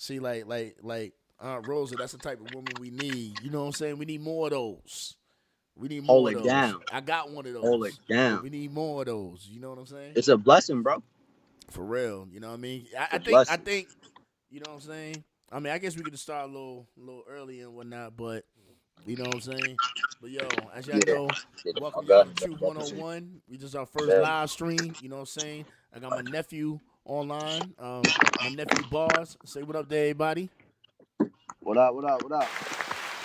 See, like Aunt Rosa, that's the type of woman we need. You know what I'm saying? We need more of those. We need Hold more of it those. down. I got one of Hold it those, but down. we need more of those. You know what I'm saying? It's a blessing, bro. For real. You know what I mean? I, It's I a think I blessing. think you know what I'm saying. I mean, I guess we could start a little early and whatnot, but you know what I'm saying. But yo, as y'all Yeah. know, Yeah. welcome Oh, y'all God. to Truth Definitely. 101. We just our first Yeah. live stream. You know what I'm saying. I got my nephew online. My nephew Bars. Say what up to everybody. What up? What up? What up?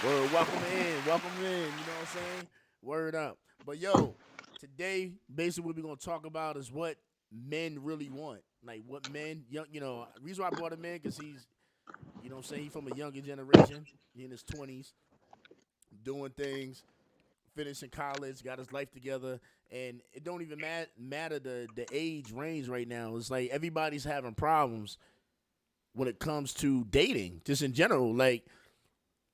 Word, welcome in, welcome in. You know what I'm saying? Word up. But yo, today basically what we're gonna talk about is what men really want. Like what men, young, reason why I brought him in because he's, you know what I'm saying, he's from a younger generation. He in his 20s, doing things, finishing college, got his life together, and it don't even matter the age range right now. It's like everybody's having problems when it comes to dating, just in general. Like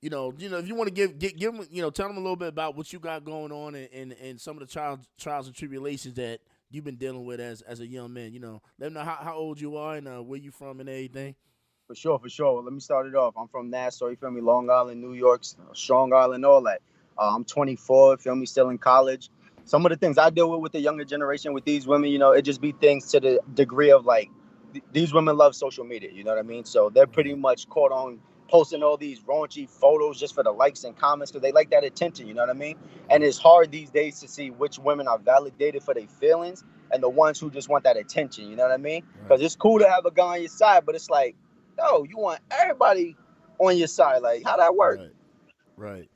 if you want to give them, tell them a little bit about what you got going on and some of the trials and tribulations that you've been dealing with as a young man. Let them know how old you are and where you from and everything. For sure, for sure. Well, let me start it off. I'm from Nassau, you feel me? Long Island, New York, Strong Island, all that. I'm 24, feel me? Still in college. Some of the things I deal with the younger generation with these women, it just be things to the degree of like these women love social media. You know what I mean? So they're pretty Right. much caught on posting all these raunchy photos just for the likes and comments because they like that attention. You know what I mean? And Right. it's hard these days to see which women are validated for their feelings and the ones who just want that attention. You know what I mean? Because Right. it's cool to have a guy on your side, but it's like, yo, you want everybody on your side. Like, how that work? Right. Right.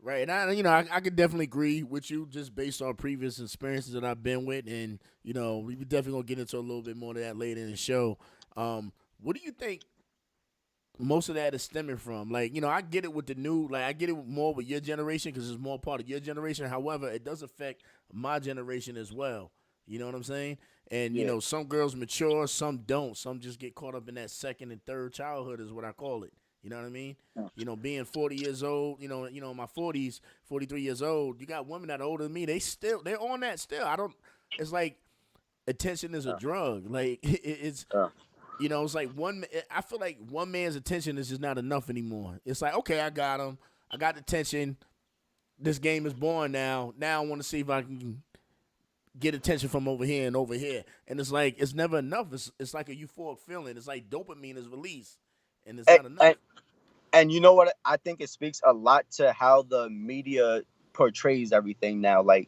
Right. And I could definitely agree with you just based on previous experiences that I've been with, and we definitely gonna get into a little bit more of that later in the show. What do you think most of that is stemming from? Like, I get it with the new, like, I get it more with your generation because it's more part of your generation. However, it does affect my generation as well. You know what I'm saying? And, Yeah. some girls mature, some don't. Some just get caught up in that second and third childhood, is what I call it. You know what I mean? Being 40 years old, in my 40s, 43 years old, you got women that are older than me. They're on that still. I don't, it's like attention is a Uh, drug. Like, it's, uh, it's like I feel like one man's attention is just not enough anymore. It's like, okay, I got him. I got the attention. This game is born now. Now I want to see if I can get attention from over here and over here. And it's like, it's never enough. It's like a euphoric feeling. It's like dopamine is released, and it's and, not enough. and and you know what? I think it speaks a lot to how the media portrays everything now. Like,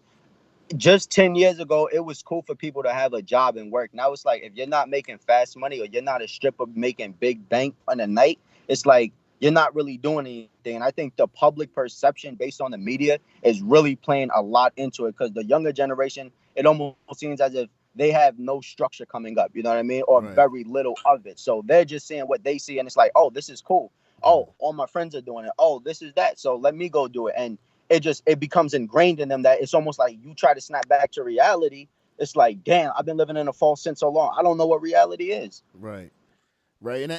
just 10 years ago, it was cool for people to have a job and work. Now it's like if you're not making fast money or you're not a stripper making big bank on a night, it's like you're not really doing anything. And I think the public perception based on the media is really playing a lot into it because the younger generation, it almost seems as if they have no structure coming up, you know what I mean? Or Right. very little of it. So they're just seeing what they see and it's like, oh, this is cool. Mm. Oh, all my friends are doing it. Oh, this is that. So let me go do it. And it becomes ingrained in them that it's almost like you try to snap back to reality. It's like, damn, I've been living in a false sense so long. I don't know what reality is. Right. Right. And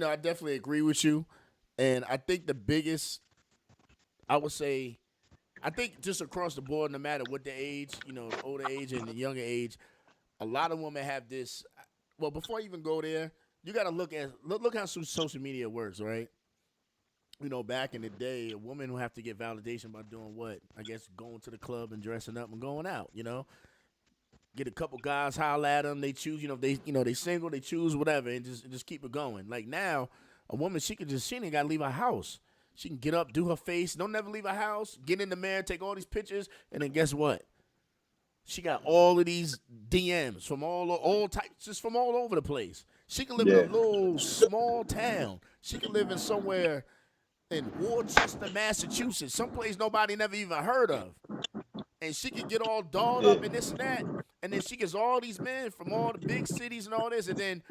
I definitely agree with you. And I think the biggest, I would say, I think just across the board, no matter what the age, the older age and the younger age, a lot of women have this. Well, before you even go there, you got to look how social media works, right? Back in the day, a woman would have to get validation by doing what? I guess going to the club and dressing up and going out. Get a couple guys, holler at them, they choose. They single, they choose whatever, and just keep it going. Like now, a woman she ain't got to leave her house. She can get up, do her face, don't never leave her house, get in the mirror, take all these pictures, and then guess what? She got all of these DMs from all types, just from all over the place. She can live in a Yeah. little small town. She can live in somewhere in Worcester, Massachusetts, someplace nobody never even heard of. And she can get all dolled Yeah. up and this and that. And then she gets all these men from all the big cities and all this. And then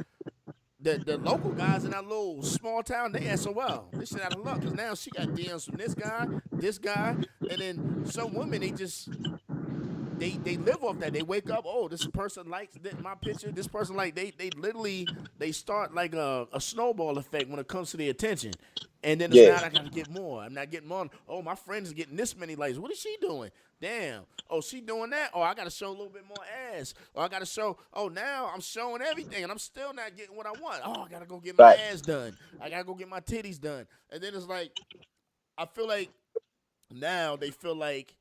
the local guys in that little small town, they SOL. They shit out of luck because now she got DMs from this guy, and then some women, they just they live off that. They wake up, oh, this person likes my picture. This person like they literally they start like a snowball effect when it comes to the attention. And then it's Yeah. now I gotta get more. I'm not getting more. Oh, my friend is getting this many likes. What is she doing? Damn. Oh, she doing that. Oh, I gotta show a little bit more ass. Or I gotta show. Oh, now I'm showing everything, and I'm still not getting what I want. Oh, I gotta go get my Right. ass done. I gotta go get my titties done. And then it's like I feel like now they feel like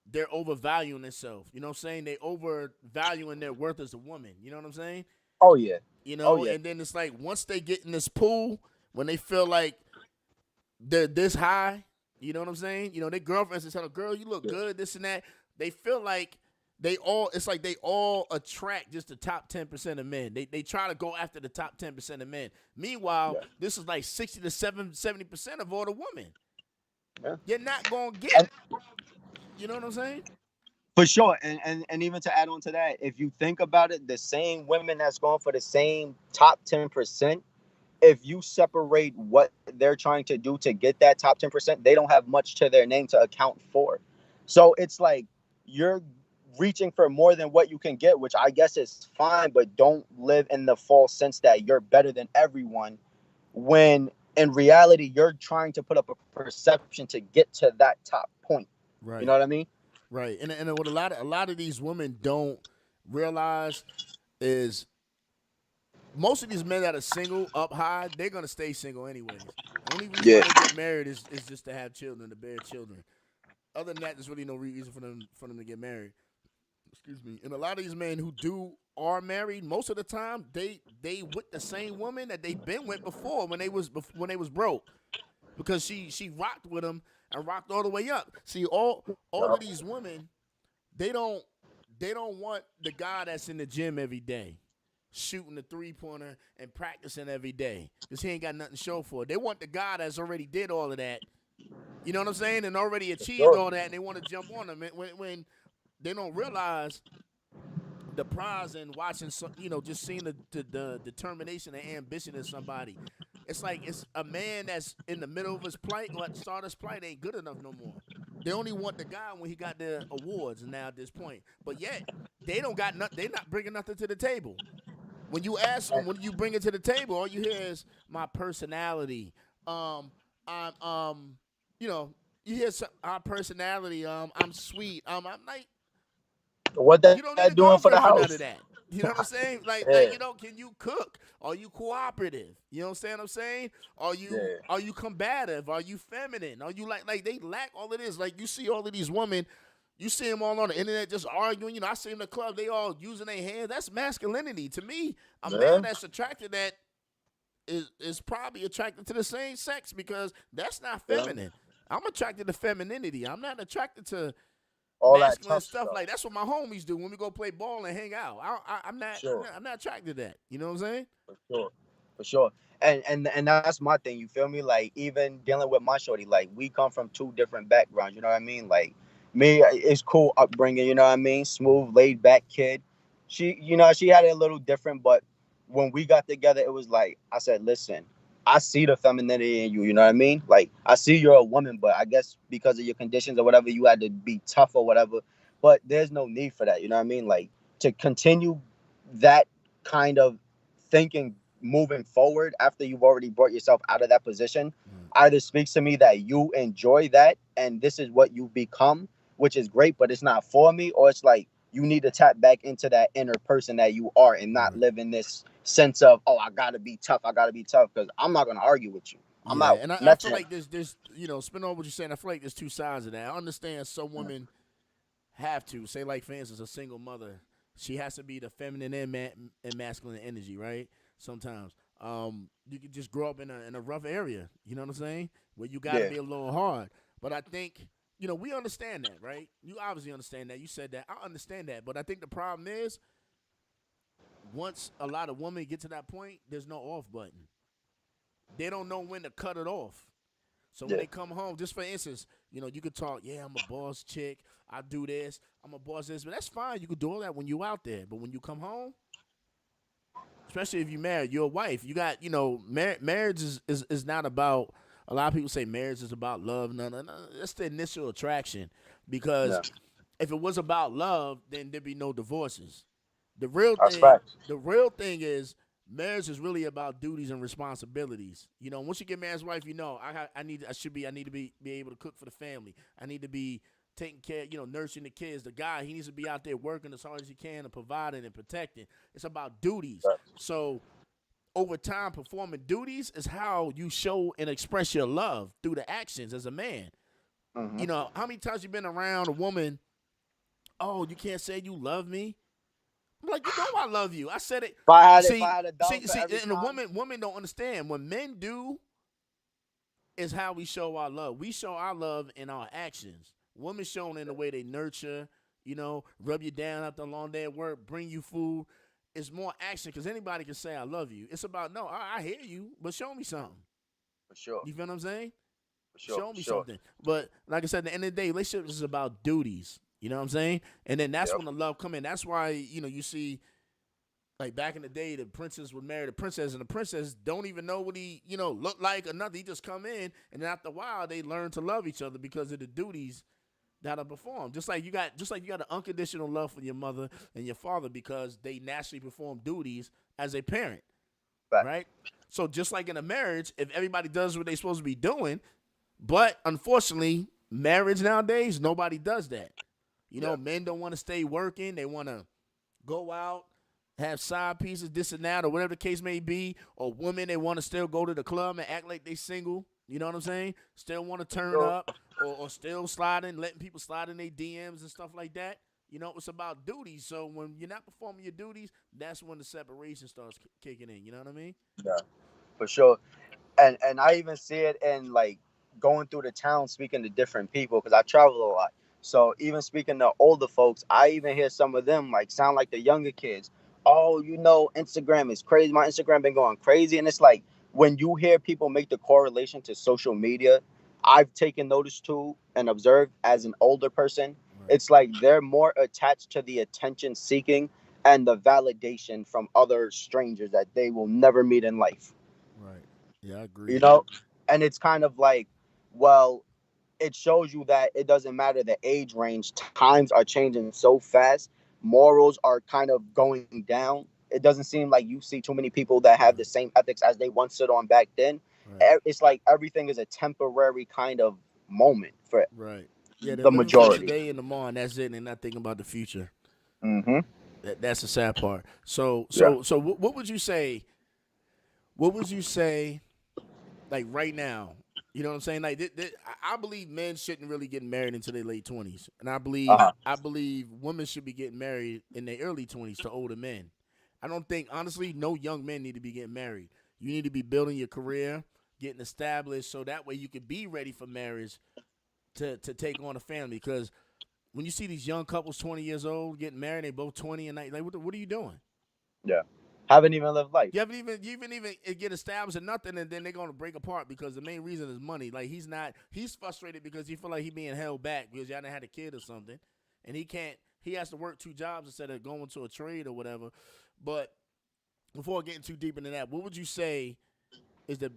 they're overvaluing themselves. You know what I'm saying? They overvaluing their worth as a woman. You know what I'm saying? Oh yeah. You Oh know, yeah. and then it's like once they get in this pool, when they feel like they're this high, you know what I'm saying? You know, their girlfriends is telling girl, you look Yeah. good, this and that. They feel like it's like they all attract just the top 10% of men. They try to go after the top 10% of men. Meanwhile, Yeah. this is like 60 to 70% of all the women. Yeah. You're not gonna get, And you know what I'm saying? for sure. And even to add on to that, if you think about it, the same women that's going for the same top 10%, if you separate what they're trying to do to get that top 10%, they don't have much to their name to account for. So it's like you're reaching for more than what you can get, which I guess is fine, but don't live in the false sense that you're better than everyone when in reality you're trying to put up a perception to get to that top point. You know Right. what I mean? Right. And what a lot of these women don't realize is most of these men that are single up high, they're gonna stay single anyways. Only reason why Yeah. they get married is just to have children, to bear children. Other than that, there's really no reason for them to get married. Excuse me. And a lot of these men who are married, most of the time they with the same woman that they've been with before when they was broke, because she rocked with them and rocked all the way up. See, all of these women, they don't they don't want the guy that's in the gym every day, shooting the 3-pointer and practicing every day, because he ain't got nothing to show for it. They want the guy that's already did all of that. You know what I'm saying? And already achieved Sure. all that, and they want to jump on them when they don't realize the prize in watching, just seeing the determination and ambition in somebody. It's like it's a man that's in the middle of his plight or at the start of his plight ain't good enough no more. They only want the guy when he got the awards now at this point. But yet they don't got nothing. They not bringing nothing to the table. When you ask them, when you bring it to the table, all you hear is my personality. I'm you know, you hear our personality. I'm sweet. I'm like, What you don't need that a doing for the girlfriend for none of house? that. You know what I'm saying? Yeah. Can you cook? Are you cooperative? You know what I'm saying? Are you Yeah. are you combative? Are you feminine? Are you like they lack all of this? Like you see all of these women, you see them all on the internet just arguing. You know, I see them in the club, they all using their hands. That's masculinity. To me, a man Yeah. that's attracted that is probably attracted to the same sex, because that's not Yeah. feminine. I'm attracted to femininity. I'm not attracted to All that masculine tough stuff. stuff. Like that's what my homies do when we go play ball and hang out. I'm not Sure. I'm not attracted to that. You know what I'm saying? For sure. For sure. And that's my thing. You feel me? Like even dealing with my shorty, like we come from two different backgrounds. You know what I mean? Like me, it's cool upbringing. You know what I mean? Smooth, laid back kid. She had it a little different, but when we got together, it was like I said, listen, I see the femininity in you. You know what I mean? Like I see you're a woman, but I guess because of your conditions or whatever, you had to be tough or whatever. But there's no need for that. You know what I mean? Like to continue that kind of thinking moving forward after you've already brought yourself out of that position Right. either speaks to me that you enjoy that and this is what you've become, which is great, but it's not for me, or it's like you need to tap back into that inner person that you are and not Right. live in this sense of, oh, I gotta be tough, because I'm not gonna argue with you. I'm Yeah, not and I feel messing with like there's spin on what you're saying. I feel like there's two sides of that. I understand some you. women have to say, like for instance, a single mother, she has to be the feminine and masculine energy, right? Sometimes, you could just grow up in a rough area. You know what I'm saying? Where you got to Yeah. be a little hard. But I think we understand that, right? You obviously understand that. You said that. I understand that. But I think the problem is once a lot of women get to that point, there's no off button. They don't know when to cut it off. So when Yeah. they come home, just for instance, you could talk, yeah, I'm a boss chick, I do this, I'm a boss this, but that's fine. You could do all that when you out there. But when you come home, especially if you married, you're a wife. You got, marriage is not about, a lot of people say marriage is about love. No, no, no. That's the initial attraction, because No. if it was about love, then there'd be no divorces. The real That's thing, facts. the real thing is marriage is really about duties and responsibilities. Once you get married as wife, I need to be able to cook for the family. I need to be taking care, nursing the kids. The guy, he needs to be out there working as hard as he can and providing and protecting. It's about duties. Facts. So over time, performing duties is how you show and express your love through the actions as a man. Hmm. How many times you been around a woman? Oh, you can't say you love me. I'm like, I love you. I said it. If I See, had a dollar for every and the time. women don't understand. When men do, is how we show our love. We show our love in our actions. Women shown in the way they nurture, rub you down after a long day at work, bring you food. It's more action because anybody can say I love you. It's about no, I hear you, but show me something. For sure. You feel what I'm saying? For sure. Show For me sure. something. But like I said, at the end of the day, relationship is about duties. You know what I'm saying? And then that's Yep. when the love come in. That's why you see like back in the day, the princess would marry the princess, and the princess don't even know what he look like or nothing. He just come in, and then after a while, they learn to love each other because of the duties that are performed. Just like you got an unconditional love for your mother and your father because they naturally perform duties as a parent, Facts. right? So just like in a marriage, if everybody does what they're supposed to be doing, but unfortunately, marriage nowadays, nobody does that. Yeah. Men don't want to stay working. They want to go out, have side pieces, this and that, or whatever the case may be. Or women, they want to still go to the club and act like they single. You know what I'm saying? Still want to For turn sure. up or still sliding, letting people slide in their DMs and stuff like that. It's about duties. So when you're not performing your duties, that's when the separation starts kicking in. You know what I mean? Yeah. For sure. And I even see it in like going through the town speaking to different people because I travel a lot. So even speaking to older folks, I even hear some of them like sound like the younger kids. Oh, Instagram is crazy. My Instagram been going crazy, and it's like when you hear people make the correlation to social media, I've taken notice too and observed as an older person. Right. It's like they're more attached to the attention seeking and the validation from other strangers that they will never meet in life Right. Yeah, I you agree. know and it's kind of like, well, it shows you that it doesn't matter the age range, times are changing so fast, morals are kind of going down. It doesn't seem like you see too many people that have the Right. same ethics as they once stood on back then. Right. It's like everything is a temporary kind of moment for Right. Yeah, they're the living for majority. today and tomorrow, and that's it. And they're not thinking about the future. Hmm. That's the sad part. So, Yeah. so, so, what would you say? What would you say? Like right now, you know what I'm saying? Like, I believe men shouldn't really get married until their late 20s, and I believe Uh-huh. I believe women should be getting married in their early 20s to older men. I don't think honestly, no young men need to be getting married. You need to be building your career, getting established, so that way you can be ready for marriage to take on a family. Because when you see these young couples, 20 years old, getting married, they both 20 and like what are you doing? Yeah. Haven't even lived life. You even get established or nothing, and then they're gonna break apart because the main reason is money. Like he's frustrated because he feel like he being held back because y'all done had a kid or something, and he can't. He has to work two jobs instead of going to a trade or whatever. But before getting too deep into that, what would you say is the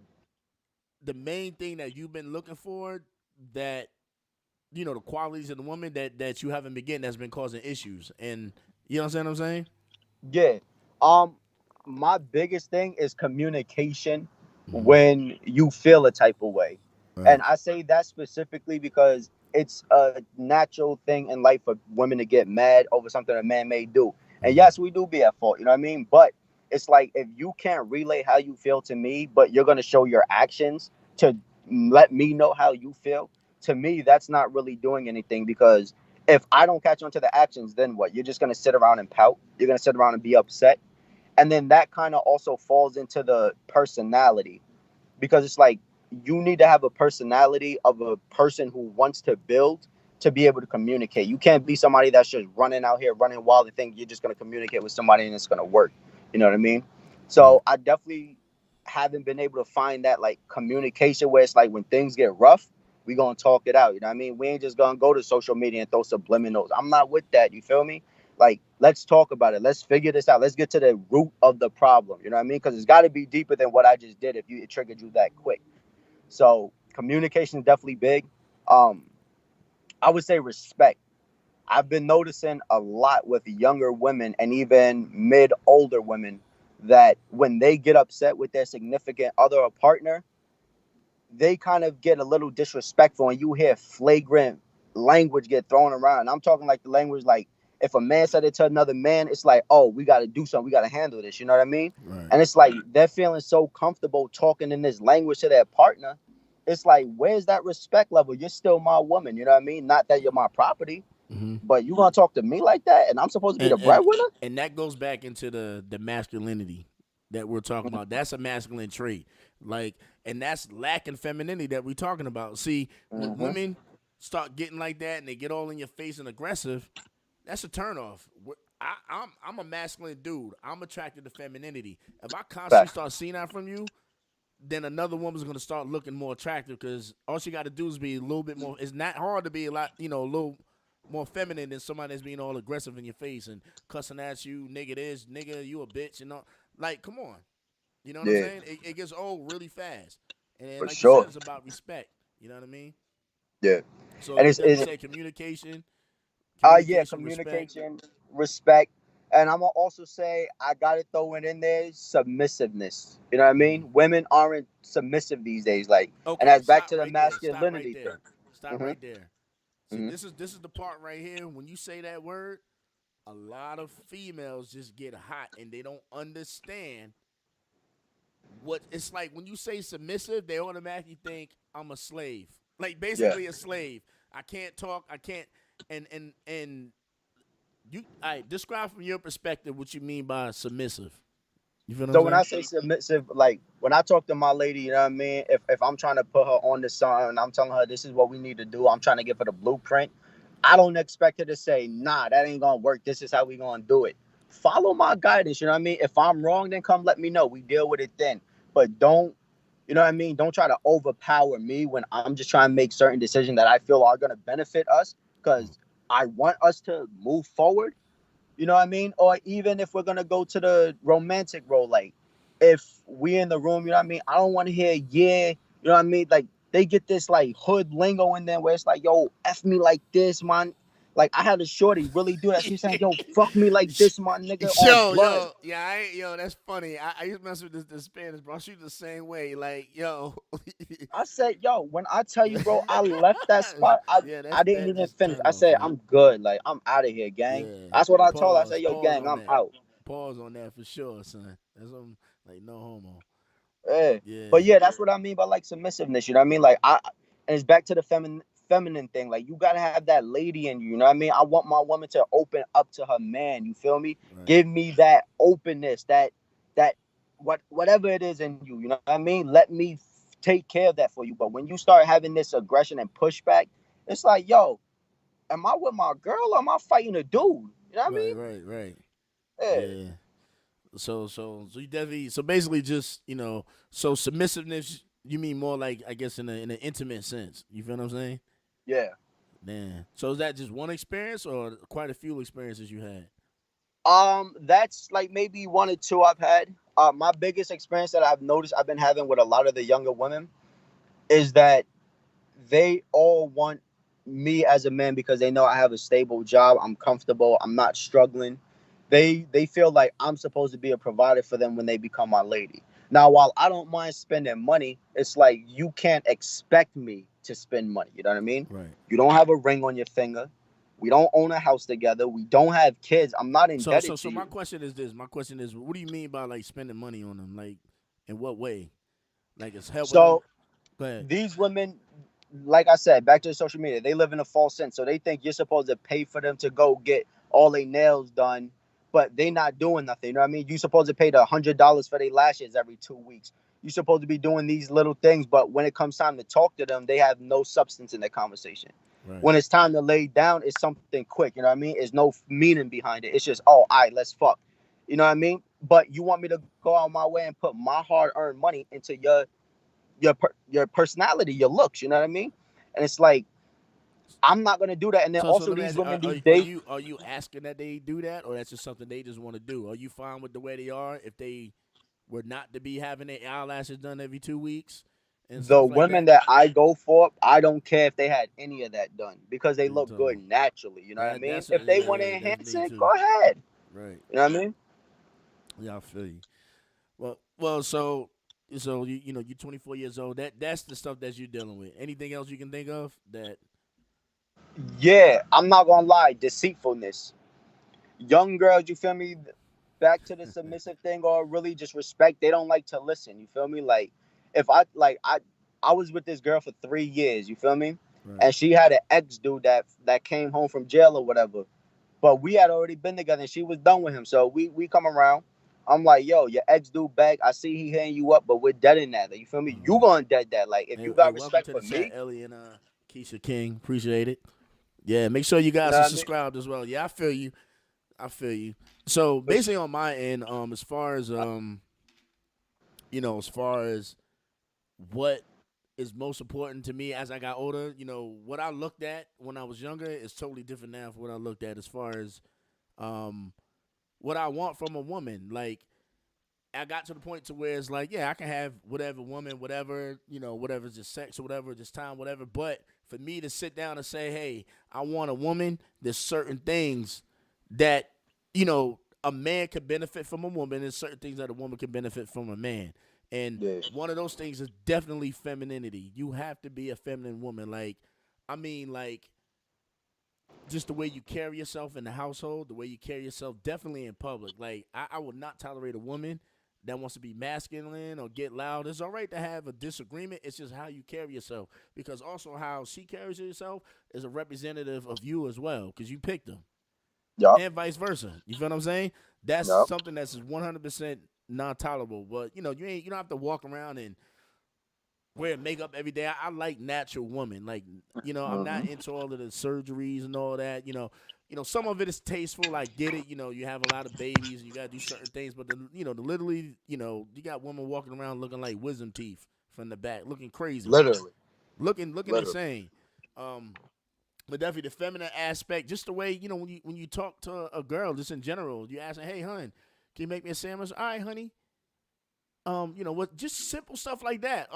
main thing that you've been looking for that the qualities of the woman that you haven't been getting that's been causing issues, and you know what I'm saying? Yeah. Um, my biggest thing is communication Mm-hmm. when you feel a type of way. Right. And I say that specifically because it's a natural thing in life for women to get mad over something a man may do. And Mm-hmm. yes, we do be at fault, you know what I mean? But it's like if you can't relay how you feel to me, but you're gonna show your actions to let me know how you feel, to me, that's not really doing anything because if I don't catch on to the actions, then what? You're just gonna sit around and pout. You're gonna sit around and be upset, and then that kind of also falls into the personality because it's like you need to have a personality of a person who wants to build to be able to communicate. You can't be somebody that's just running out here running wild and think you're just gonna communicate with somebody and it's gonna work. You know what I mean? Right. So I definitely haven't been able to find that like communication where it's like when things get rough, we gonna talk it out. You know what I mean? We ain't just gonna go to social media and throw subliminals. I'm not with that. You feel me? Like, let's talk about it. Let's figure this out. Let's get to the root of the problem. You know what I mean? Because it's got to be deeper than what I just did if it triggered you that quick. So communication is definitely big. Um, I would say respect. I've been noticing a lot with younger women and even mid older women that when they get upset with their significant other or partner, they kind of get a little disrespectful and you hear flagrant language get thrown around. I'm talking like the language like if a man said it to another man, it's like, oh, we got to do something. We got to handle this. You know what I mean? Right. And it's like they're feeling so comfortable talking in this language to their partner. It's like, where's that respect level? You're still my woman. You know what I mean? Not that you're my property, Hmm. but you gonna talk to me like that, and I'm supposed to be the And and breadwinner? and that goes back into the masculinity that we're talking about. That's a masculine trait, like, and that's lacking femininity that we're talking about. See, when Mm-hmm. women start getting like that and they get all in your face and aggressive, that's a turnoff. I'm a masculine dude. I'm attracted to femininity. If I constantly Fact. start seeing that from you, then another woman's gonna start looking more attractive because all she got to do is be a little bit more. It's not hard to be a lot, a little more feminine than somebody that's being all aggressive in your face and cussing at you, nigga this, nigga you a bitch, like come on, you know what I'm Yeah, saying? It gets old really fast, and then for like you said, sure. it's about respect. You know what I mean? Yeah, So and you it's say communication, yeah, respect. communication, respect, and I'm gonna also say I gotta throw it in there, submissiveness. You know what I Hmm. mean? Women aren't submissive these days, like, and Okay, that's back stop to the right there. Stop right masculinity there. thing. Stop Hmm. right there. See, Hmm. this is the part right here. When you say that word, a lot of females just get hot and they don't understand what it's like. When you say submissive, they automatically think I'm a slave, like Yeah. basically a slave. I can't talk, I can't. And you, I describe from your perspective what you mean by submissive. You feel what I'm So when saying? I say submissive, like when I talk to my lady, you know what I mean? If I'm trying to put her on to something and I'm telling her this is what we need to do, I'm trying to give her the blueprint. I don't expect her to say, nah, that ain't gonna work. This is how we gonna do it. Follow my guidance, you know what I mean? If I'm wrong, then come let me know. We deal with it then. But don't, you know what I mean? Don't try to overpower me when I'm just trying to make certain decisions that I feel are gonna benefit us because I want us to move forward. You know what I mean? Or even if we're gonna go to the romantic role, like if we in the room, you know what I mean? I don't want to hear yeah, you know what I mean? Like they get this like hood lingo in there where it's like, yo, F me like this, man. Like I had a shorty really do that. She saying, yo, fuck me like this, my nigga, on blood. Yeah, that's funny. I used to mess with this Spanish, bro. She the same way. Like, yo, I said, yo, when I tell you, bro, I left that spot. I yeah, I didn't that even just finish. turn I off, said, man. I'm good. Like I'm out of here, gang. Yeah, That's what I told her. I said, pause, yo, pause gang, on I'm that. out. Pause on that for sure, son. That's like no homo. Yeah. But Yeah, yeah, that's what I mean by like submissiveness. You know what I mean? Like and it's back to the feminine thing. Like you gotta have that lady in you. You know what I mean? I want my woman to open up to her man. You feel me? right. Give me that openness, that whatever it is in you. You know what I mean? Let me take care of that for you. But when you start having this aggression and pushback, it's like, yo, am I with my girl or am I fighting a dude? You know what I Right, mean? right, right. Yeah. Yeah. So you definitely so basically just so submissiveness. You mean more like I guess in an intimate sense. You feel what I'm saying? Yeah. Man. So is that just one experience or quite a few experiences you had? That's like maybe one or two I've had. My biggest experience that I've noticed I've been having with a lot of the younger women is that they all want me as a man because they know I have a stable job, I'm comfortable, I'm not struggling. They feel like I'm supposed to be a provider for them when they become my lady. Now, while I don't mind spending money, it's like you can't expect me to spend money. You know what I mean? Right. You don't have a ring on your finger. We don't own a house together. We don't have kids. I'm not So indebted so to so my you. question is this. My question is, what do you mean by like spending money on them? Like, in what way? Like it's helping them. So Go ahead. these women, like I said, back to the social media, they live in a false sense. So they think you're supposed to pay for them to go get all their nails done, but they not doing nothing. You know what I mean? You supposed to pay the $100 for their lashes every 2 weeks. You're supposed to be doing these little things, but when it comes time to talk to them, they have no substance in their conversation. Right. When it's time to lay down, it's something quick. You know what I mean? There's no meaning behind it. It's just, oh, all right, let's fuck. You know what I mean? But you want me to go out my way and put my hard-earned money into your personality, your looks. You know what I mean? And it's like I'm not gonna do that. And then So also let me these ask you: women these are days. you asking that they do that, or that's just something they just want to do? Are you fine with the way they are if they were not to be having their eyelashes done every 2 weeks? and The stuff like women that. that I go for, I don't care if they had any of that done because they You look told good me naturally. You know what I that. mean? That's If they want to yeah, that's enhance me it, too. go ahead. Right. You know what I mean? Yeah, I feel you. Well. So you know you're 24 years old. That's the stuff that you're dealing with. Anything else you can think of that? Yeah, I'm not gonna lie, deceitfulness. Young girls, you feel me? Back to the submissive thing or really just respect. They don't like to listen. You feel me? Like if I was with this girl for 3 years. You feel me? Right. And she had an ex dude that came home from jail or whatever. But we had already been together and she was done with him. So we come around. I'm like, yo, your ex dude back. I see he hitting you up, but we're dead in that. You feel me? You Right. gonna dead that. Like if Hey, you hey, got welcome respect to for the chat, me, Ellie and Keisha King. Appreciate it. Yeah, make sure you you guys know are what I mean? subscribed as well. Yeah, I feel you. I feel you. So For basically on my end, as far as as far as what is most important to me as I got older, what I looked at when I was younger is totally different now from what I looked at as far as um what I want from a woman. Like I got to the point to where it's like, yeah, I can have whatever woman, whatever, whatever, just sex or whatever, just time, whatever. But for me to sit down and say, hey, I want a woman, there's certain things that, a man could benefit from a woman, and certain things that a woman can benefit from a man. And yeah, one of those things is definitely femininity. You have to be a feminine woman. Like, just the way you carry yourself in the household, the way you carry yourself definitely in public. Like I would not tolerate a woman that wants to be masculine or get loud. It's all right to have a disagreement. It's just how you carry yourself, because also how she carries herself is a representative of you as well, because you picked them, yup, and vice versa. You feel what I'm saying? That's yup. something that's 100% non tolerable. But you don't have to walk around and wear makeup every day. I like natural women. Like, I'm not Hmm. into all of the surgeries and all that. Some of it is tasteful. I get it. You have a lot of babies and you gotta do certain things. But the literally, you got women walking around looking like wisdom teeth from the back, looking crazy, Literally, looking literally. insane. Um, but definitely the feminine aspect, just the way when you talk to a girl, just in general, you ask her, "Hey, hun, can you make me a sandwich?" All right, honey. What just simple stuff like that.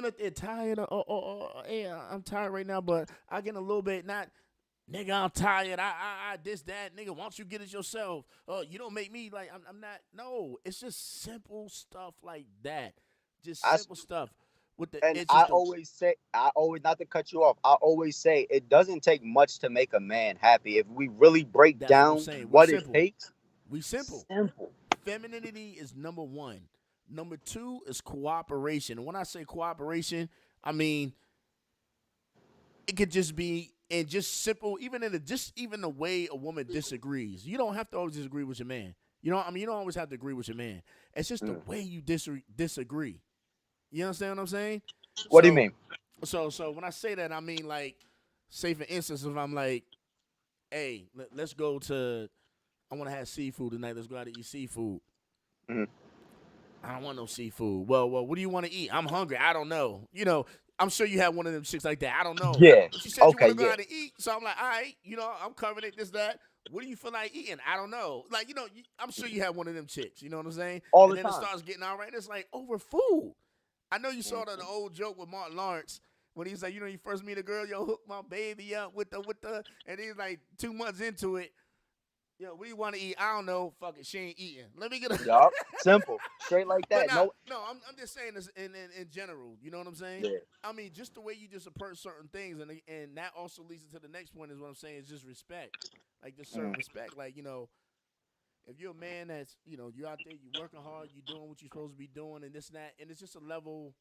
If they're tired or hey, I'm tired right now, but I get a little bit not. Nigga, I'm tired. I this that. Nigga, why don't you get it yourself? You don't make me like I'm not. No, it's just simple stuff like that. Just I simple stuff. With the And it's just the I always, not to cut you off, I always say it doesn't take much to make a man happy. If we really break That's what I'm down saying. We what it simple. takes, We simple. simple. Femininity is number one. Number two is cooperation. And when I say cooperation, I mean it could just be and just simple, even even the way a woman disagrees. You don't have to always disagree with your man. You don't always have to agree with your man. It's just the Mm. way you disagree. You understand what I'm saying? What do you So mean? so when I say that, I mean like, say for instance, if I'm like, hey, let's go to, I want to have seafood tonight. Let's go out to eat seafood. Mhm. I don't want no seafood. Well, what do you want to eat? I'm hungry. I don't know. I'm sure you have one of them chicks like that. I don't know. Yeah. But you said you want Okay. to go Yeah. out to eat. So I'm like, all right, I'm covering it, this, that. What do you feel like eating? I don't know. Like, I'm sure you have one of them chicks. You know what I'm saying? All And the then it time. starts getting all right. It's like over food. I know you saw the Mhm. old joke with Martin Lawrence when he's like, you first meet a girl, yo, hook my baby up with the, and he's like 2 months into it. Yo, what do you want to eat? I don't know. Fuck it, she ain't eating. Let me get a. Yup. Simple. Straight like But that. nah, No. no, I'm just saying this in general. You know what I'm saying? Yeah. I mean, just the way you just approach certain things, and that also leads into the next point is what I'm saying is just respect, like just certain Mhm. respect. Like if you're a man that's you're out there, you working hard, you doing what you're supposed to be doing, and this and that, and it's just a level.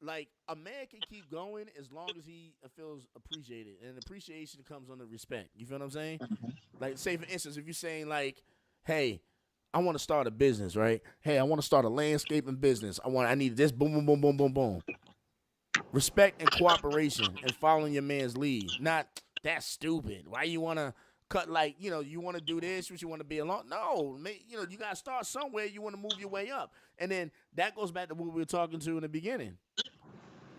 Like a man can keep going as long as he feels appreciated, and appreciation comes under respect. You feel what I'm saying? Like, say for instance, if you're saying like, "Hey, I want to start a business, right? Hey, I want to start a landscaping business. I need this. Boom, boom, boom, boom, boom, boom. Respect and cooperation and following your man's lead. Not that's stupid. Why you want to cut like you want to do this? What you want to be alone? No, you got to start somewhere. You want to move your way up, and then that goes back to what we were talking to in the beginning.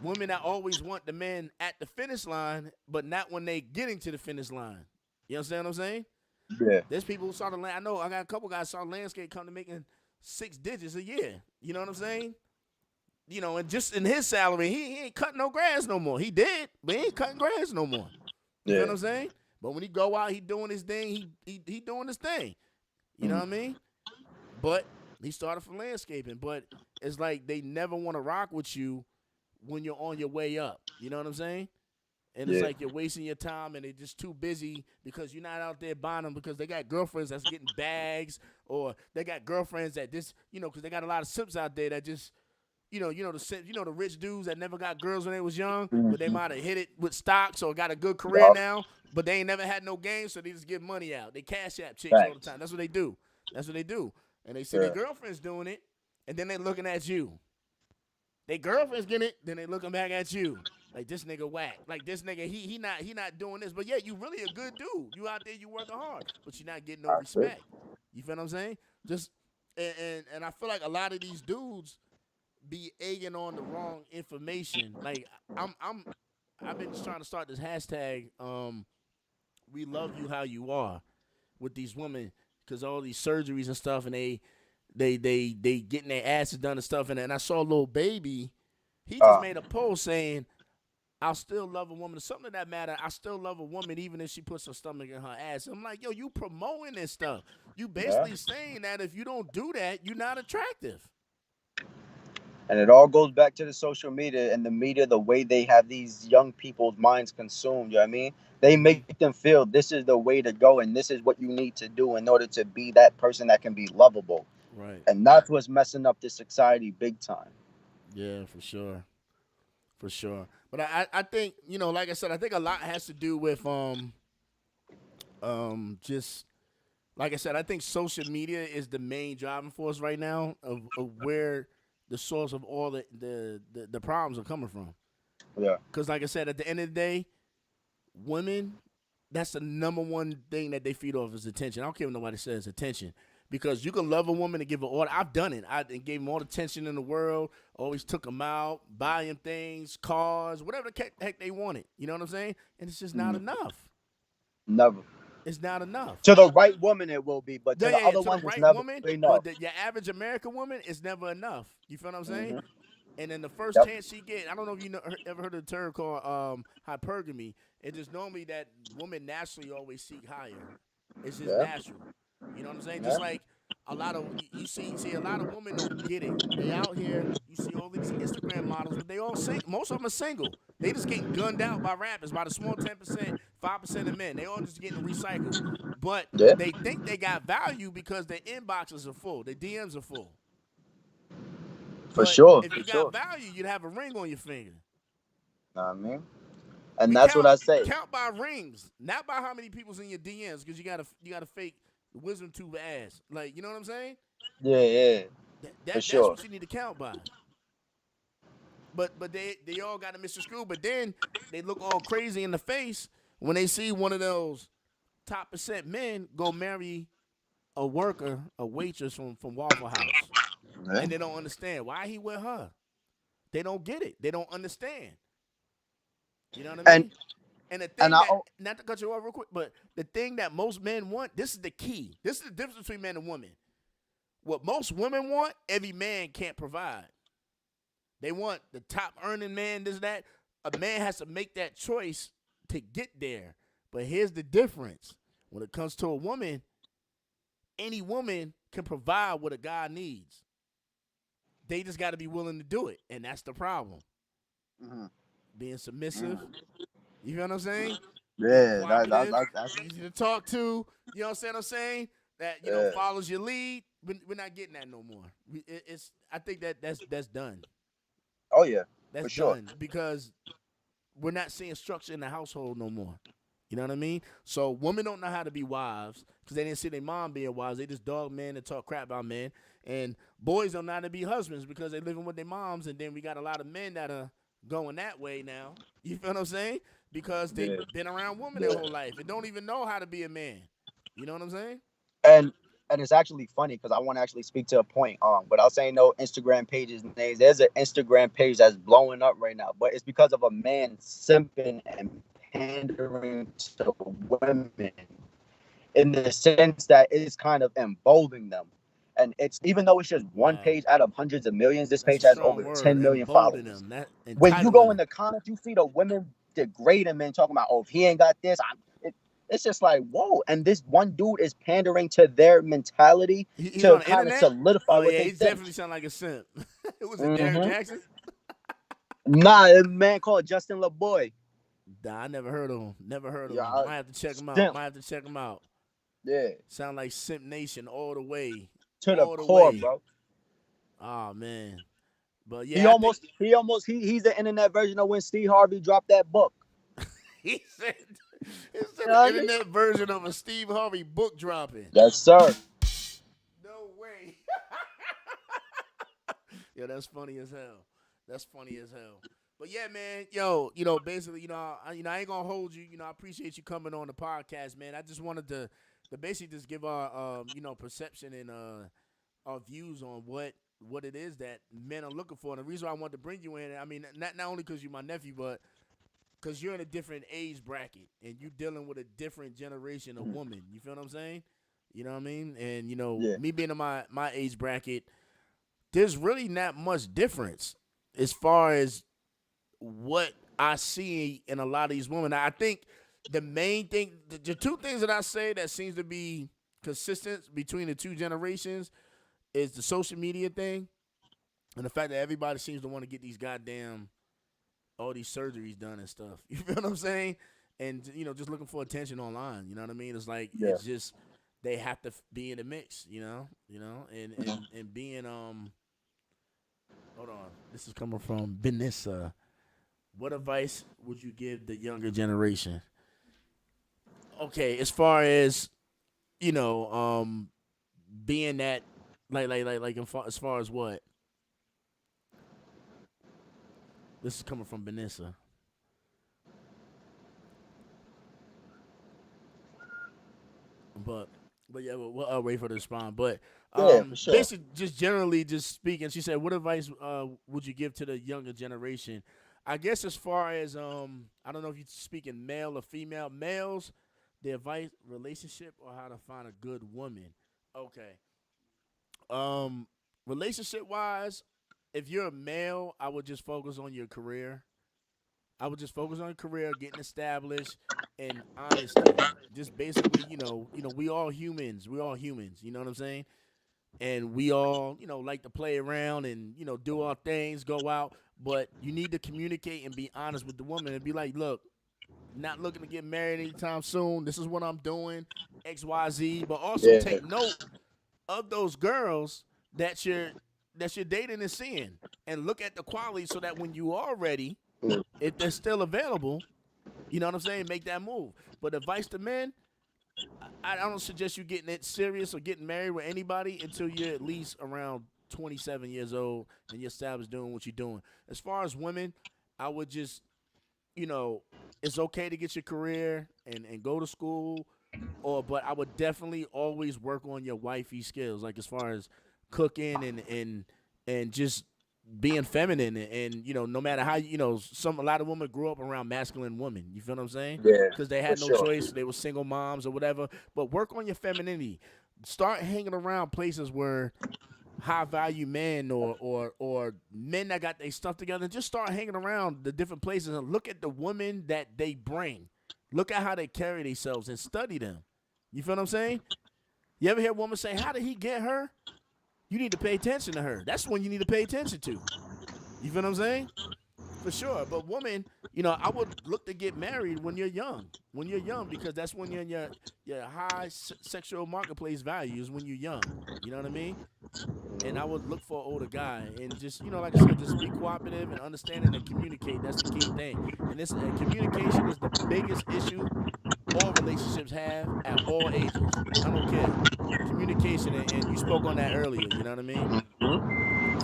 Women that always want the man at the finish line, but not when they getting to the finish line. You understand what I'm saying? Yeah. There's people who started. I know I got a couple guys started landscape come to making 6 digits a year. You know what I'm saying? and just in his salary, he ain't cutting no grass no more. He did, but he ain't cutting grass no more. You feel Yeah. what I'm saying? But when he go out, he doing his thing. He doing his thing. You know what I mean? But he started from landscaping. But it's like they never want to rock with you when you're on your way up. You know what I'm saying? And it's Yeah. like you're wasting your time and they're just too busy because you're not out there buying them because they got girlfriends that's getting bags or they got girlfriends that just, because they got a lot of simps out there that just, the rich dudes that never got girls when they was young, but they might have hit it with stocks or got a good career Yup. now, but they ain't never had no games, so they just give money out. They cash app chicks all the Facts. time. That's what they do. And they see their Yeah. girlfriends doing it, and then they looking at you. They girlfriends getting it, then they looking back at you. Like this nigga whack. Like this nigga, he not doing this. But yeah, you really a good dude. You out there, you working hard, but you're not getting no That's it. respect. You feel what I'm saying? Just and I feel like a lot of these dudes be egging on the wrong information. Like I've been trying to start this hashtag. We love you how you are with these women because all these surgeries and stuff, and they getting their asses done and stuff. And I saw a little baby. He just made a post saying, I'll still love a woman. Something that matter. I still love a woman even if she puts her stomach in her ass. I'm like, yo, you promoting this stuff. You basically saying that if you don't do that, you're not attractive. And it all goes back to the social media and the media, the way they have these young people's minds consumed. You know what I mean? They make them feel this is the way to go and this is what you need to do in order to be that person that can be lovable. Right. And that's what's messing up this society big time. Yeah, for sure. For sure. But I think, like I said, I think a lot has to do with just like I said, I think social media is the main driving force right now of where the source of all the problems are coming from. Yeah. Because like I said, at the end of the day, women, that's the number one thing that they feed off is attention. I don't care what nobody says, attention. Because you can love a woman and give her all. I've done it. I gave them all the attention in the world. Always took them out, buying things, cars, whatever the heck they wanted. You know what I'm saying? And it's just not enough. Never. It's not enough. To the right woman, it will be, but to the other to the one, it's right never woman, enough. but your average American woman is never enough. You feel what I'm saying? And then the first Yep. chance she get, I don't know if you ever heard of the term called hypergamy. It's just normally that women naturally always seek higher. It's just natural. You know what I'm saying? Just like a lot of you see a lot of women don't get it. They out here, you see all these Instagram models, but they all most of them are single. They just getting gunned out by rappers, by the small 10%, 5% of men. They all just getting recycled. But they think they got value because their inboxes are full, their DMs are full. For sure. If you got value, you'd have a ring on your finger. Know what I mean? And that's what I say. Count by rings, not by how many people's in your DMs, because you got a fake wisdom tooth ass. Like, you know what I'm saying? Yeah. That's what you need to count by. But they all got a Mr. Screw, but then they look all crazy in the face when they see one of those top percent men go marry a worker, a waitress from Waffle House. And they don't understand why he with her. They don't get it. They don't understand. You know what I mean? And the thing not to cut you off real quick, but the thing that most men want, this is the key. This is the difference between men and women. What most women want, every man can't provide. They want the top earning man, this, that. A man has to make that choice to get there. But here's the difference. When it comes to a woman, any woman can provide what a guy needs. They just got to be willing to do it. And that's the problem. Being submissive. You feel what I'm saying? Yeah, that's easy to talk to. You know what I'm saying? That follows your lead. We're not getting that no more. I think that's done. Oh yeah, that's for done sure. Because we're not seeing structure in the household no more. You know what I mean? So women don't know how to be wives because they didn't see their mom being wives. They just dog men and talk crap about men. And boys don't know how to be husbands because they living with their moms. And then we got a lot of men that are going that way now. You feel what I'm saying? Because they've been around women their whole life and don't even know how to be a man. You know what I'm saying? And it's actually funny because I want to actually speak to a point. Without saying no Instagram pages names, there's an Instagram page that's blowing up right now, but it's because of a man simping and pandering to women in the sense that it's kind of emboldening them. And it's even though it's just one Wow. page out of hundreds of millions, this That's page a has strong over word. 10 million Embolden followers. them. That When you go entitling in them. the comments, you see the women degrading men, talking about, oh, if he ain't got this, it's just like, whoa. And this one dude is pandering to their mentality He's to on the kind of internet. solidify Oh what yeah, they he think. definitely sound like a simp. It was a Derrick Hmm. Jackson. Nah, a man called Justin LeBoy. Nah, I never heard of him. Never heard of Yeah, him. Might have to check him out. simp. Might have to check him out. Yeah, Sound like Simp Nation all the way. to the All the core, way. bro. Oh man. But He yeah, I think almost, he's the internet version of when Steve Harvey dropped that book. he said You the know what I mean? internet version of a Steve Harvey book dropping. Yes, sir. No way. Yeah, that's funny as hell. That's funny as hell. But yeah, man, yo, basically, I ain't gonna hold you. I appreciate you coming on the podcast, man. I just wanted to basically just give our, perception and our views on what it is that men are looking for. And the reason why I wanted to bring you in, I mean, not only because you're my nephew, but because you're in a different age bracket and you're dealing with a different generation of woman. You feel what I'm saying? You know what I mean? And Yeah. me being in my age bracket, there's really not much difference as far as what I see in a lot of these women. I think the main thing, the two things that I say that seems to be consistent between the two generations is the social media thing and the fact that everybody seems to want to get these goddamn all these surgeries done and stuff. You feel what I'm saying? And just looking for attention online. You know what I mean? It's like Yeah. it's just they have to be in the mix. And being Hold on, this is coming from Benissa. What advice would you give the younger generation? Okay, as far as being that as far as what? This is coming from Benissa. But yeah, we'll wait for the response. But Yeah, for sure. basically, just generally, just speaking, she said, "What advice would you give to the younger generation?" I guess as far as I don't know if you're speaking male or female. Males, the advice, relationship, or how to find a good woman. Okay. Relationship wise, if you're a male, I would just focus on your career. I would just focus on your career, getting established, and honesty. Just basically, we all humans. We all humans. You know what I'm saying? And we all, like to play around and, do our things, go out. But you need to communicate and be honest with the woman and be like, look, not looking to get married anytime soon. This is what I'm doing, X, Y, Z. But also Yeah. take note of those girls that you're dating and seeing, and look at the quality so that when you are ready, if they're still available, you know what I'm saying, make that move. But advice to men, I don't suggest you getting it serious or getting married with anybody until you're at least around 27 years old and you're established doing what you're doing. As far as women, I would just, it's okay to get your career and go to school, but I would definitely always work on your wifey skills, like as far as cooking and just being feminine and no matter how a lot of women grew up around masculine women. You feel what I'm saying? Yeah, Because they for had no sure. choice. They were single moms or whatever. But work on your femininity. Start hanging around places where high value men or men that got their stuff together. Just start hanging around the different places and look at the women that they bring. Look at how they carry themselves and study them. You feel what I'm saying? You ever hear a woman say, "How did he get her?" You need to pay attention to her. That's when you need to pay attention to. You feel what I'm saying? For sure. But woman, I would look to get married when you're young. When you're young, because that's when you're in your high sexual marketplace values when you're young. You know what I mean? And I would look for an older guy and just, like I said, just be cooperative and understanding and communicate. That's the key thing. And this communication is the biggest issue all relationships have at all ages. I don't care. Communication, and you spoke on that earlier. You know what I mean?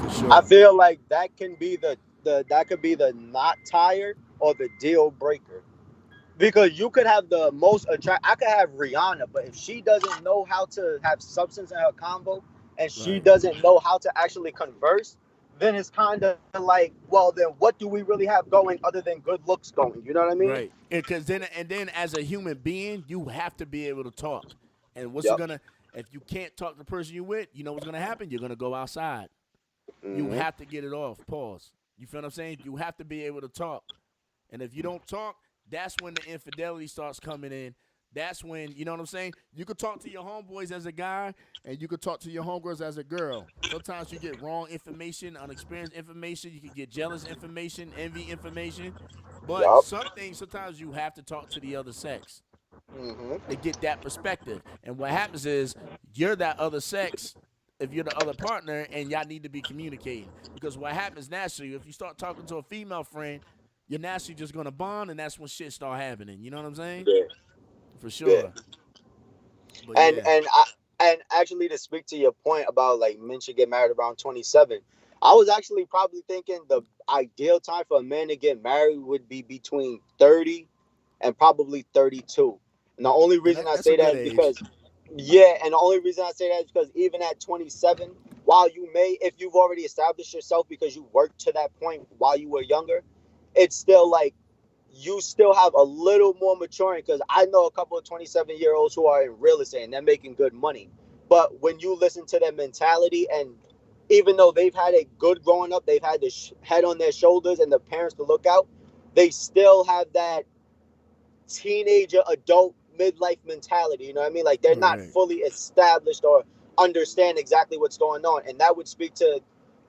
For sure. I feel like that can be that could be the not tired or the deal breaker. Because you could have the most attract. I could have Rihanna, but if she doesn't know how to have substance in her combo, and she Right. doesn't know how to actually converse, then it's kind of like, well, then what do we really have going other than good looks going? You know what I mean? Right. Because then as a human being, you have to be able to talk. And what's it Yep. gonna? If you can't talk to the person you with, you know what's gonna happen? You're gonna go outside. You Mm-hmm. have to get it off. Pause. You feel what I'm saying? You have to be able to talk. And if you don't talk, that's when the infidelity starts coming in. That's when, you know what I'm saying? You could talk to your homeboys as a guy and you could talk to your homegirls as a girl. Sometimes you get wrong information, unexperienced information. You can get jealous information, envy information. But Yup. some things, sometimes you have to talk to the other sex Mm-hmm. to get that perspective. And what happens is you're that other sex if you're the other partner and y'all need to be communicating. Because what happens naturally, if you start talking to a female friend, you're naturally just gonna bond and that's when shit start happening. You know what I'm saying? Yeah. For Yeah. sure. But And yeah. and I and actually to speak to your point about like men should get married around 27, I was actually probably thinking the ideal time for a man to get married would be between 30 and probably 32. And the only And reason I that's a say good that is age. because yeah, and the only reason I say that is because even at 27, while you may, if you've already established yourself because you worked to that point while you were younger, it's still like you still have a little more maturing because I know a couple of 27-year-olds who are in real estate and they're making good money. But when you listen to their mentality, and even though they've had it good growing up, they've had the head on their shoulders and the parents to look out, they still have that teenager, adult, midlife mentality. You know what I mean? Like they're not Correct. fully established or understand exactly what's going on. And that would speak to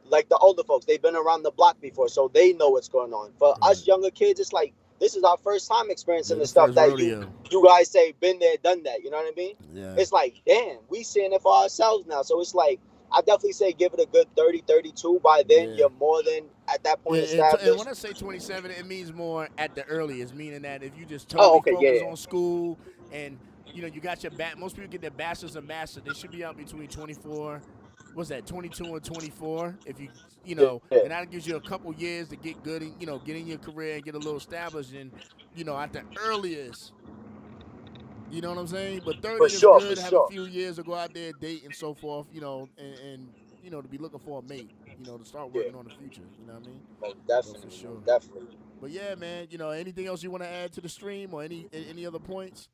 like the older folks. They've been around the block before, so they know what's going on. For us Correct. younger kids, it's like this is our first time This experiencing is the the stuff first that you rodeo. you guys say been there, done that. You know what I mean? Yeah. It's like, damn, we seeing it for ourselves now. So it's like I definitely say give it a good 30, 32. By then Yeah. you're more than at that point And when established. I say 27, it means more at the earliest, meaning that if you just Oh, totally okay, yeah, focus yeah. on school and you got your most people get their bachelor's and master, they should be out between 24, what's that, 22 and 24. If Yeah. and that gives you a couple years to get good and get in your career and get a little established and at the earliest. You know what I'm saying? But For 30 is sure, for good. Have a sure. few years to go out there, date and so forth. And to be looking for a mate. To start Yeah, working on the future. You know what I mean? most But for definitely, sure. most definitely. But yeah, man. Anything else you want to add to the stream or any other points?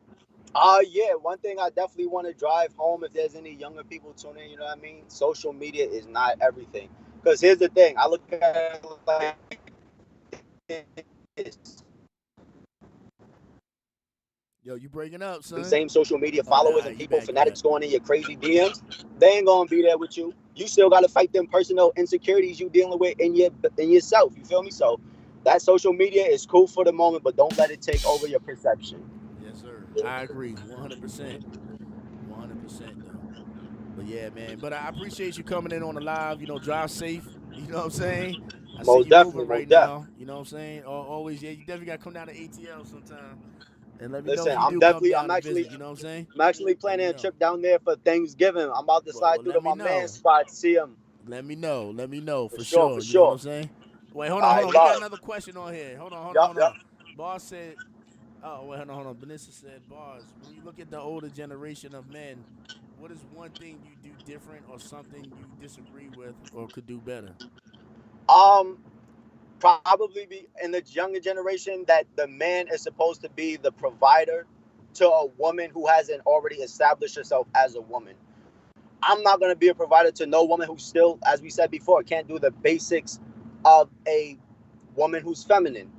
Yeah, one thing I definitely want to drive home if there's any younger people tuning, you know what I mean? Social media is not everything. Because here's the thing, I look at it like this. Yo, you breaking up, son? Same social media Oh, followers nah, and you people, back. You back. fanatics going in your crazy DMs, they ain't gonna be there with you. You still gotta fight them personal insecurities you dealing with in yourself. You feel me? So that social media is cool for the moment, but don't let it take over your perception. Yes, sir. I agree, 100%. 100% though. But yeah, man. But I appreciate you coming in on the live. Drive safe. You know what I'm saying? I see Most you moving definitely, right most definitely. now. You know what I'm saying? Always, yeah. You definitely got to come down to ATL sometime. And let me know if Listen, you do come down to visit. You know what I'm saying? I'm actually Let me planning a know. trip down there for Thanksgiving. I'm about to Well, slide through to let me my man's know. spot, see him. Let me know. Let me know For for sure, for sure. You know what I'm sure. saying? Wait, hold on, I hold on. We got love. another question on here. Hold on, hold on, Yup, hold yup. on. Boss said, oh, wait, hold on. Vanessa said, Bars, when you look at the older generation of men, what is one thing you do different or something you disagree with or could do better? Um, Probably be in the younger generation that the man is supposed to be the provider to a woman who hasn't already established herself as a woman. I'm not gonna be a provider to no woman who still, as we said before, can't do the basics of a woman who's feminine.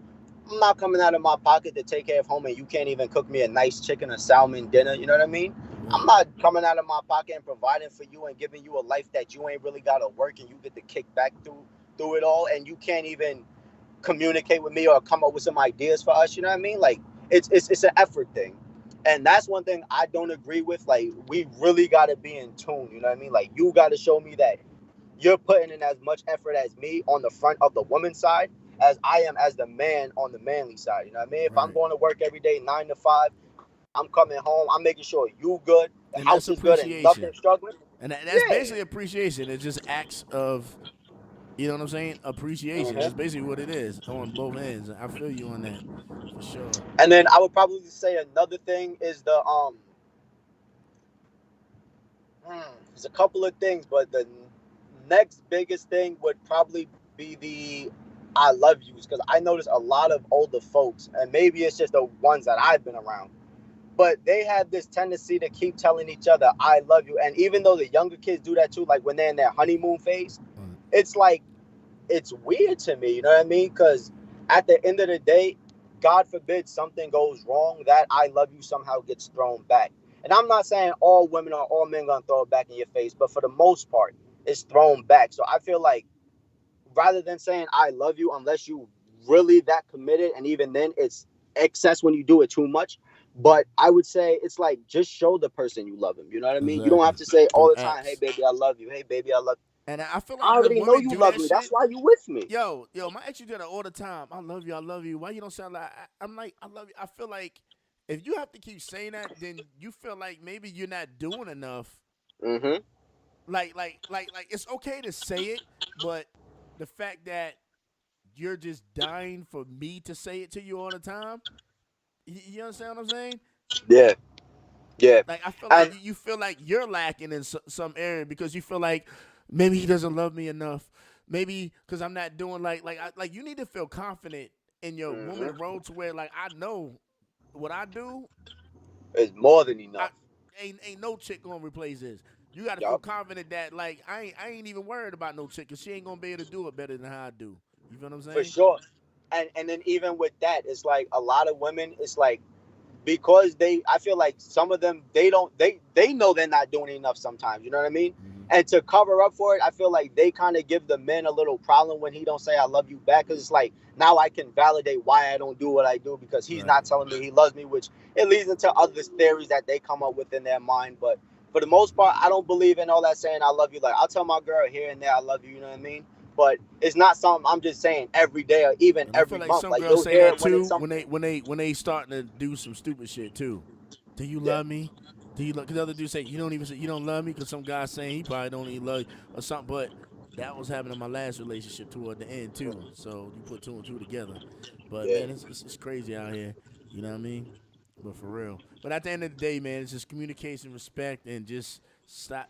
I'm not coming out of my pocket to take care of home and you can't even cook me a nice chicken or salmon dinner. You know what I mean? I'm Right. not coming out of my pocket and providing for you and giving you a life that you ain't really gotta work and you get to kick back through it all and you can't even communicate with me or come up with some ideas for us. You know what I mean? Like it's an effort thing, and that's one thing I don't agree with. Like we really got to be in tune. You know what I mean? Like you got to show me that you're putting in as much effort as me on the front of the woman's side as I am as the man on the manly side. You know what I mean? If I'm Right. going to work every day 9 to 5, I'm coming home. I'm making sure you good, the And that's house is good, and nothing appreciation. struggling. And that's Yeah. basically appreciation. It's just acts of, you know what I'm saying? Appreciation. That's hmm basically what it is on both ends. I feel you on that for sure. And then I would probably say another thing is there's a couple of things, but the next biggest thing would probably be the I love yous because I notice a lot of older folks, and maybe it's just the ones that I've been around, but they have this tendency to keep telling each other I love you. And even though the younger kids do that too, like when they're in their honeymoon phase, Right. it's like it's weird to me, you know what I mean? Because at the end of the day, God forbid something goes wrong, that I love you somehow gets thrown back. And I'm not saying all women or all men gonna throw it back in your face, but for the most part, it's thrown back. So I feel like rather than saying I love you, unless you really that committed, and even then it's excess when you do it too much. But I would say it's like just show the person you love him. You know what I mean? You don't have Exactly. to say all Through the time, "Hey acts. baby, I love you. Hey baby, I love you." And I feel I like when already know women you do love that me. That's shit, why you with me. yo, my ex used to do that all the time. I love you, I love you. Why you don't sound like I'm like, I love you. I feel like if you have to keep saying that, then you feel like maybe you're not doing enough. Mm-hmm. Like it's okay to say it, but the fact that you're just dying for me to say it to you all the time, you understand what I'm saying? Yeah, yeah. Like I feel like And you feel like you're lacking in some area because you feel like maybe he doesn't love me enough. Maybe because I'm not doing like you need to feel confident in your woman mm-hmm. role to where like I know what I do. It's more than I enough. ain't no chick gonna replace this. You got to feel Yup, confident that like I ain't even worried about no chick because she ain't gonna be able to do it better than how I do. You feel what I'm for saying? sure. And then even with that, it's like a lot of women. It's like because I feel like some of them they know they're not doing enough sometimes, you know what I mean? Mm-hmm. And to cover up for it, I feel like they kind of give the men a little problem when he don't say I love you back, because it's like now I can validate why I don't do what I do because he's Right. not telling me he loves me, which it leads into other theories that they come up with in their mind. But for the most part, I don't believe in all that saying I love you. Like I'll tell my girl here and there I love you, you know what I mean? But it's not something I'm just saying every day or even And I feel every like month. some Like girls you'll say hear that it when it's too something. when they starting to do some stupid shit too. Do you Yeah. love me? Do you love? Because the other dude say you don't even say you don't love me because some guy saying he probably don't even love you or something. But that was happening in my last relationship toward the end too. So you put two and two together. But Yeah. man, it's crazy out here. You know what I mean? But for real. But at the end of the day, man, it's just communication, respect, and just stop.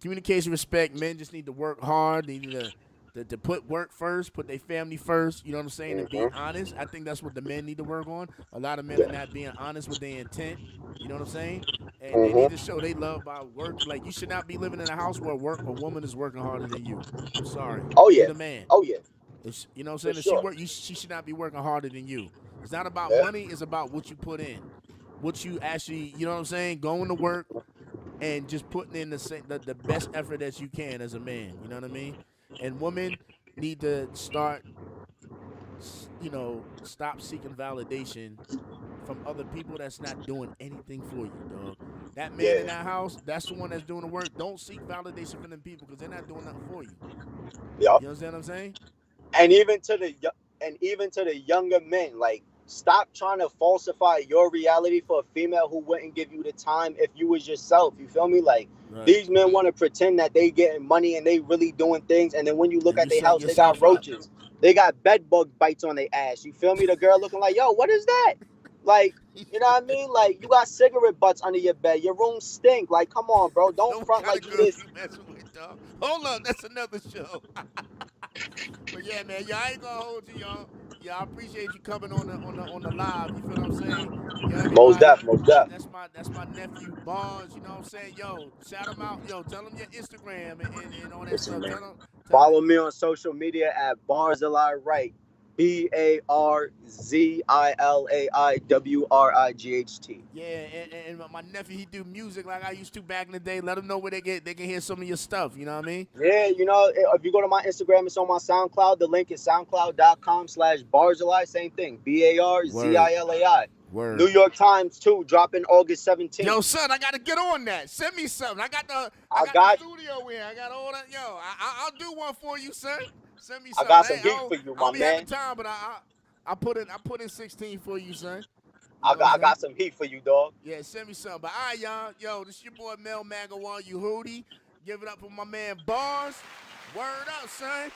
Communication, respect. Men just need to work hard. They need to put work first, put their family first. You know what I'm saying, and be Mm-hmm. honest. I think that's what the men need to work on. A lot of men are Yeah. not being honest with their intent. You know what I'm saying? And they need to Mm-hmm. show they love by work. Like you should not be living in a house where a woman is working harder than you. I'm sorry. Oh You yeah. the man. Oh yeah. If you know what I'm For saying, if she sure. work, she should not be working harder than you. It's not about Yeah. money. It's about what you put in, what you actually. You know what I'm saying? Going to work and just putting in the best effort that you can as a man. You know what I mean? And women need to start, stop seeking validation from other people that's not doing anything for you, dog. That man in Yeah. that house, that's the one that's doing the work. Don't seek validation from them people because they're not doing nothing for you. Yup. You understand what I'm saying? And even to the younger men, like stop trying to falsify your reality for a female who wouldn't give you the time if you was yourself. You feel me? Like Right. these men want to pretend that they getting money and they really doing things, and then when you look And at you their setting house, they got yourself up. roaches, they got bed bug bites on their ass. You feel me? The girl looking like, yo, what is that? Like, you know what I mean? Like you got cigarette butts under your bed. Your room stink. Like, come on, bro. Don't Yo, what front kind of like you girls this. you messing with, dog? Hold up, that's another show. But yeah, man, y'all ain't gonna hold you, y'all. Yeah, I appreciate you coming on the live. You feel what I'm saying? Yo, Most everybody, deaf, most deaf. that's my nephew Barnes. You know what I'm saying? Yo, shout him out. Yo, tell him your Instagram and all that Listen, stuff. man. Tell him. Follow me on social media at Barzilai Wright. BARZILAIWRIGHT. Yeah, and my nephew, he do music like I used to back in the day. Let him know where they can hear some of your stuff. You know what I mean? Yeah, you know, if you go to my Instagram, it's on my SoundCloud. The link is soundcloud.com/Barzilai. Same thing. Word, BARZILAI. New word. York Times, too, dropping August 17th. Yo, son, I gotta get on that. Send me something. I I got the got studio in. I got all that. Yo, I'll do one for you, son. Send me I something. got Hey, some heat for you, I my don't be having man. time, but I put in 16 for you, son. You I know what got I'm I saying? got some heat for you, dog. Yeah, send me something. But all right, y'all. Yo, this your boy Mel Magawan, you hootie. Give it up for my man Bars. Word up, son.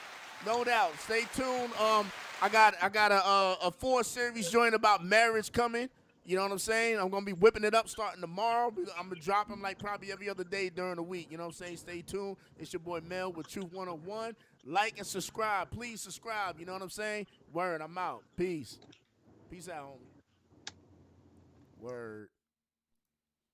No doubt. Stay tuned. I got a 4 series joint about marriage coming. You know what I'm saying? I'm gonna be whipping it up starting tomorrow. I'm gonna drop them like probably every other day during the week. You know what I'm saying? Stay tuned. It's your boy Mel with Truth 101. Like and subscribe. Please subscribe. You know what I'm saying? Word, I'm out. Peace. Peace out, homie. Word.